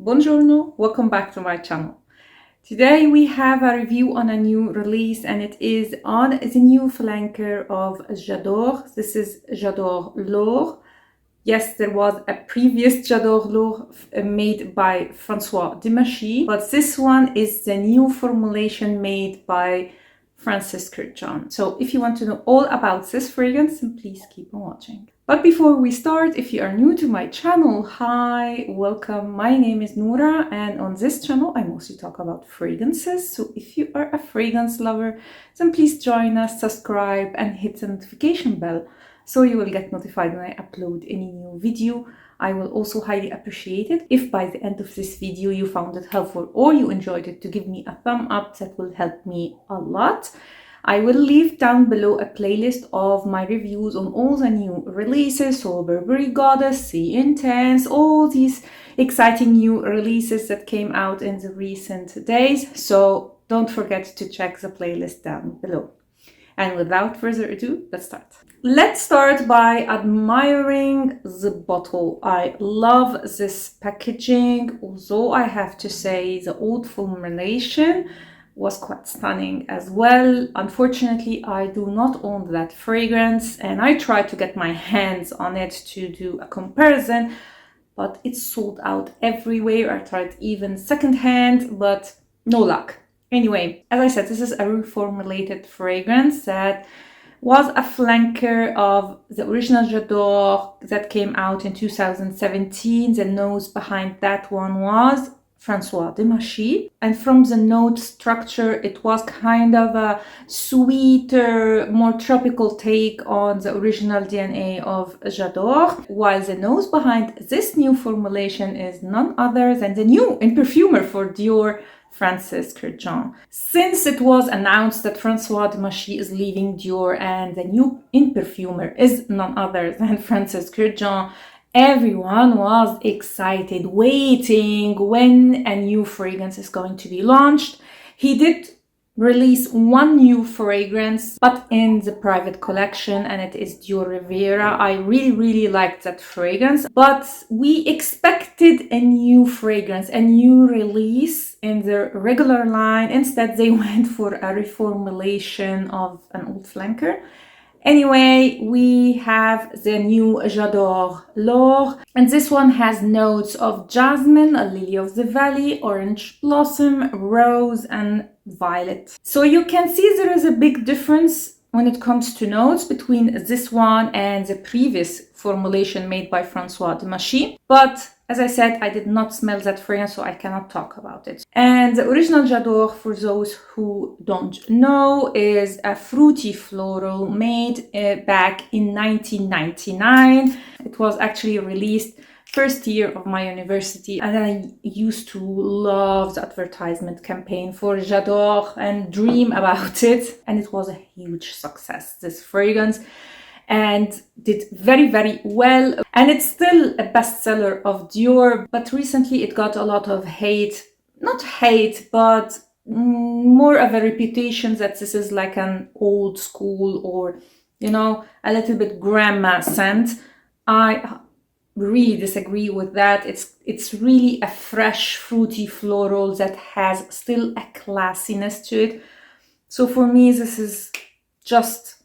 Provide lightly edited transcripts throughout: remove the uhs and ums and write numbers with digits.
Buongiorno, welcome back to my channel. Today we have a review on a new release and it is on the new flanker of J'adore. This is adorel'or. Yes, there was a previous adorel'or made by François Demachy, but this one is the new formulation made by Francis Kurkdjian. So if you want to know all about this fragrance, then please keep on watching. But before we start, if you are new to my channel, hi, welcome. My name is Noura and on this channel I mostly talk about fragrances. So if you are a fragrance lover, then please join us, subscribe and hit the notification bell so you will get notified when I upload any new video. I will also highly appreciate it if by the end of this video you found it helpful or you enjoyed it, to give me a thumb up. That will help me a lot. I will leave down below a playlist of my reviews on all the new releases, so Burberry Goddess, The Intense, all these exciting new releases that came out in the recent days. So don't forget to check the playlist down below. And without further ado, let's start. Let's start by admiring the bottle. I love this packaging, although I have to say the old formulation was quite stunning as well. Unfortunately, I do not own that fragrance and I tried to get my hands on it to do a comparison, but it's sold out everywhere. I tried even secondhand, but no luck. Anyway, as I said, this is a reformulated fragrance that was a flanker of the original J'adore that came out in 2017. The nose behind that one was François Demachy, and from the note structure it was kind of a sweeter, more tropical take on the original DNA of J'adore, while the nose behind this new formulation is none other than the new in perfumer for Dior, Francis Kurkdjian. Since it was announced that François Demachy is leaving Dior and the new in perfumer is none other than Francis Kurkdjian, everyone was excited, waiting when a new fragrance is going to be launched. He did release one new fragrance, but in the private collection, and it is Dior Riviera. I really liked that fragrance, but we expected a new fragrance, a new release in the regular line. Instead, they went for a reformulation of an old flanker. Anyway, we have the new adorel'or, and this one has notes of jasmine, a lily of the valley, orange blossom, rose, and violet. So you can see there is a big difference when it comes to notes between this one and the previous formulation made by François Demachy. But as I said, I did not smell that fragrance, so I cannot talk about it. And the original J'adore, for those who don't know, is a fruity floral made back in 1999. It was actually released first year of my university, and I used to love the advertisement campaign for J'adore and dream about it. And it was a huge success, this fragrance, and did very well, and it's still a bestseller of Dior. But recently it got a lot of hate, not hate, but more of a reputation that this is like an old school, or you know, a little bit grandma scent. I really disagree with that. It's really a fresh fruity floral that has still a classiness to it. So for me, this is just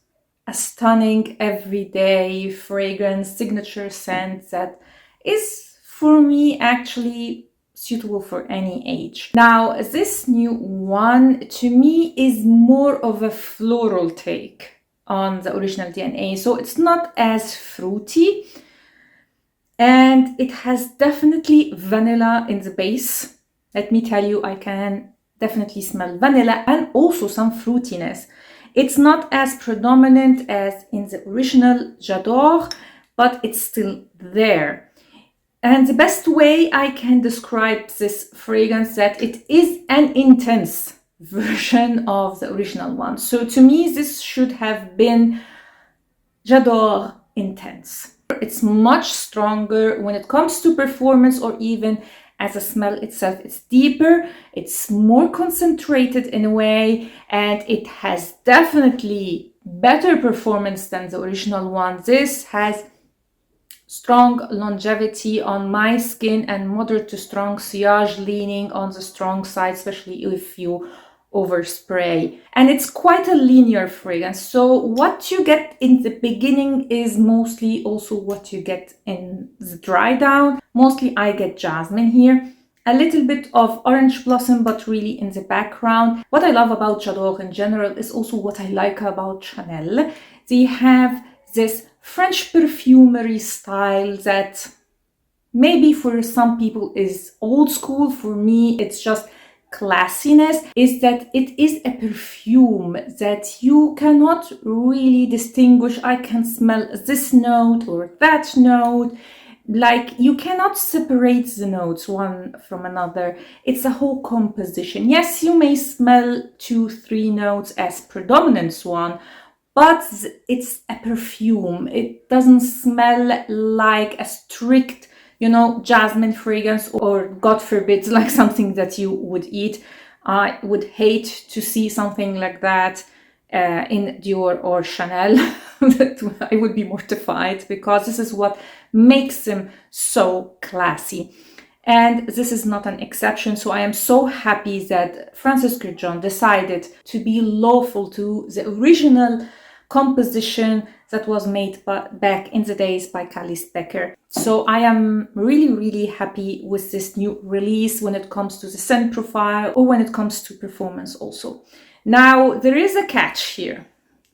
a stunning everyday fragrance, signature scent that is for me actually suitable for any age. Now this new one to me is more of a floral take on the original DNA, so it's not as fruity, and it has definitely vanilla in the base. Let me tell you, I can definitely smell vanilla and also some fruitiness. It's not as predominant as in the original J'adore, but it's still there. And the best way I can describe this fragrance, that it is an intense version of the original one. So to me, this should have been J'adore Intense. It's much stronger when it comes to performance, or even as a smell itself. It's deeper, it's more concentrated in a way, and it has definitely better performance than the original one. This has strong longevity on my skin and moderate to strong sillage, leaning on the strong side, especially if you overspray. And it's quite a linear fragrance, so what you get in the beginning is mostly also what you get in the dry down. Mostly I get jasmine here, a little bit of orange blossom, but really in the background. What I love about J'adore in general is also what I like about Chanel. They have this French perfumery style that maybe for some people is old school. For me, it's just classiness, is that it is a perfume that you cannot really distinguish. I can smell this note or that note. Like, you cannot separate the notes one from another. It's a whole composition. Yes, you may smell 2-3 notes as predominant one, but it's a perfume. It doesn't smell like a strict, jasmine fragrance, or God forbid, like something that you would eat. I would hate to see something like that in Dior or Chanel. I would be mortified, because this is what makes them so classy. And this is not an exception. So I am so happy that Francis Kurkdjian decided to be lawful to the original composition that was made back in the days by Calice Becker. So I am really, really happy with this new release when it comes to the scent profile, or when it comes to performance also. Now, there is a catch here,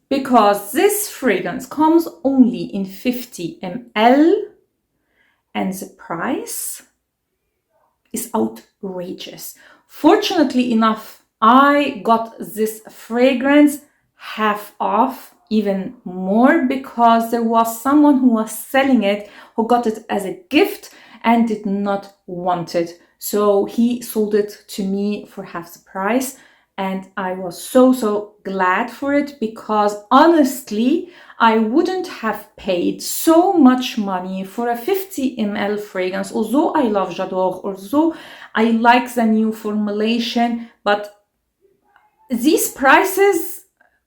because this fragrance comes only in 50 ml and the price is outrageous. Fortunately enough, I got this fragrance half off, even more, because there was someone who was selling it who got it as a gift and did not want it. So he sold it to me for half the price. And I was so glad for it, because honestly, I wouldn't have paid so much money for a 50 ml fragrance. Although I love J'adore, although I like the new formulation, but these prices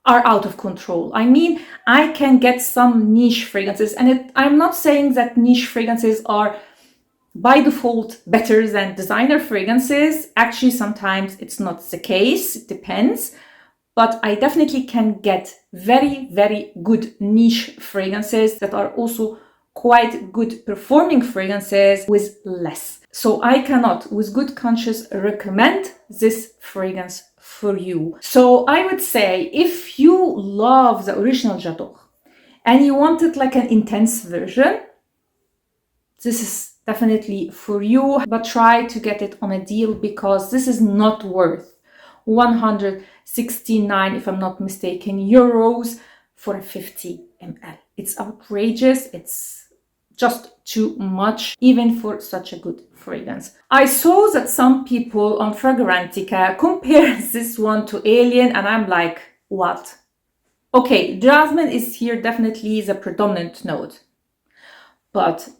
are out of control. I mean, I can get some niche fragrances, and I'm not saying that niche fragrances are by default better than designer fragrances. Actually, sometimes it's not the case, it depends. But I definitely can get very good niche fragrances that are also quite good performing fragrances with less. So I cannot, with good conscience, recommend this fragrance for you. So I would say, if you love the original J'adore and you wanted like an intense version, this is definitely for you, but try to get it on a deal, because this is not worth 169, if I'm not mistaken, euros for a 50 ml. It's outrageous. It's just too much, even for such a good fragrance. I saw that some people on Fragrantica compare this one to Alien, and I'm like, what? Okay, jasmine is here definitely the predominant note, but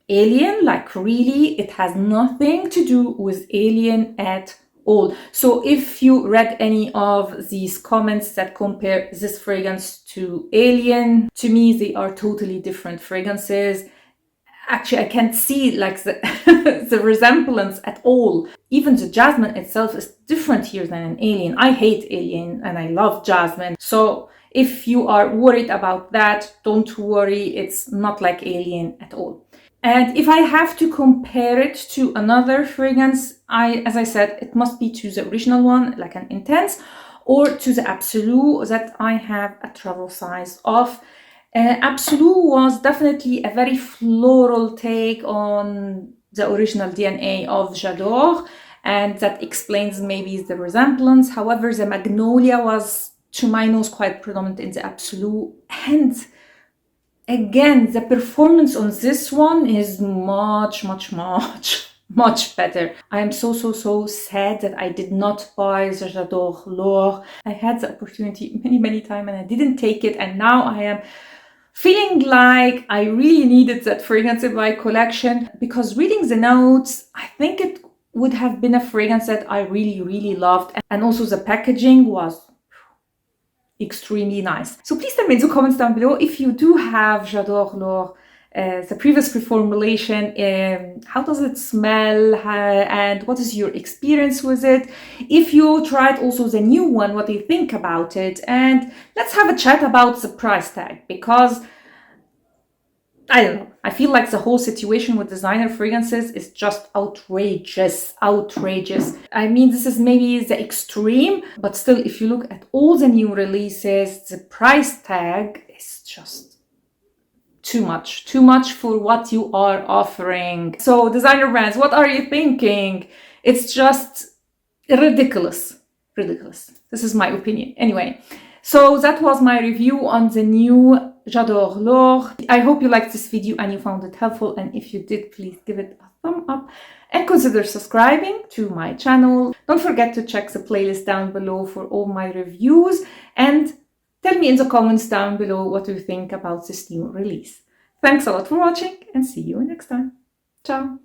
Alien, like really, it has nothing to do with Alien at all. So if you read any of these comments that compare this fragrance to Alien, to me, they are totally different fragrances. Actually, I can't see like the, the resemblance at all. Even the jasmine itself is different here than an Alien. I hate Alien and I love jasmine. So if you are worried about that, don't worry. It's not like Alien at all. And if I have to compare it to another fragrance, as I said, it must be to the original one, like an intense, or to the Absolute that I have a travel size of. Absolute was definitely a very floral take on the original DNA of J'adore, and that explains maybe the resemblance. However, the Magnolia was, to my nose, quite predominant in the Absolute, and again, the performance on this one is much better. I am so sad that I did not buy the adorel'or. I had the opportunity many times and I didn't take it, and now I am feeling like I really needed that fragrance in my collection, because reading the notes, I think it would have been a fragrance that I really loved, and also the packaging was extremely nice. So please tell me in the comments down below if you do have adorel'or the previous reformulation, how does it smell, and what is your experience with it? If you tried also the new one, what do you think about it? And let's have a chat about the price tag, because I don't know, I feel like the whole situation with designer fragrances is just outrageous. I mean, this is maybe the extreme, but still, if you look at all the new releases, the price tag is just too much for what you are offering. So designer brands, what are you thinking? It's just ridiculous. This is my opinion. Anyway, so that was my review on the new J'adore I hope you liked this video and you found it helpful, and if you did, please give it a thumb up and consider subscribing to my channel. Don't forget to check the playlist down below for all my reviews, and tell me in the comments down below what you think about this new release. Thanks a lot for watching, and see you next time. Ciao!